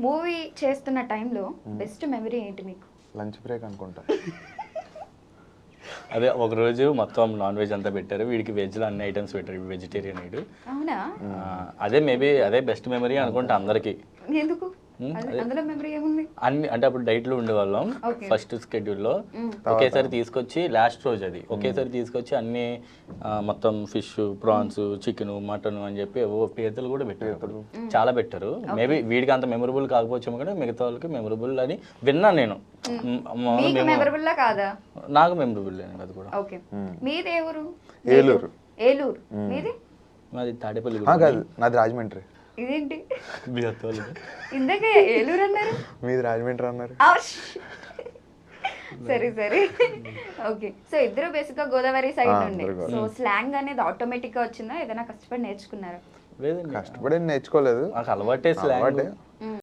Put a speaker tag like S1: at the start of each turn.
S1: Movie చేస్తున్న టైంలో best memory ఏంటి మీకు?
S2: లంచ్ బ్రేక్ అనుకుంటా.
S3: అదే ఒకరోజు మొత్తం నాన్ వెజ్ అంతా పెట్టారు, వీడికి వెజ్లో అన్ని ఐటమ్స్ పెట్టారు, వెజిటేరియన్ వీడు.
S1: అవునా?
S3: అదే మేబీ అదే బెస్ట్ మెమరీ అనుకుంటా అందరికి.
S1: ఎందుకు? అందులో మెమరీ ఏముంది?
S3: అన్ని అంటే అప్పుడు డైట్లో ఉండేవాళ్ళం, ఫస్ట్ స్కెడ్యూల్లో ఒకేసారి తీసుకొచ్చి లాస్ట్ రోజు అది ఒకేసారి తీసుకొచ్చి అన్ని మొత్తం ఫిష్, ప్రాన్స్, చికెన్, మటన్ అని చెప్పి పీతలు కూడా పెట్టారు, చాలా పెట్టారు. మేబీ వీడికి అంత మెమరబుల్ కాకపోవచ్చు కానీ మిగతా వాళ్ళకి మెమరబుల్ అని విన్నాను నేను. నాకు మెమరబుల్ అది కూడా.
S1: మీది ఎవరు?
S2: ఏలూరు.
S1: ఏలూరు. మీది?
S3: మాది తాడేపల్లి.
S2: కాదు, నాది రాజమండ్రి.
S1: ఇదేంటి ఇందాకే ఏలూరు అన్నారు,
S2: మీది రాజమండ్రి అన్నారు.
S1: సరే సరే ఓకే. సో ఇద్దరు బేసిక్ గా గోదావరి సైడ్ నుండి. సో స్లాంగ్ అనేది ఆటోమేటిక్ గా వచ్చిందా, ఏదైనా కష్టపడి నేర్చుకున్నారా?
S3: లేదండి,
S2: కష్టపడి నేర్చుకోలేదు,
S3: నాకు అలవాటే స్లాంగ్.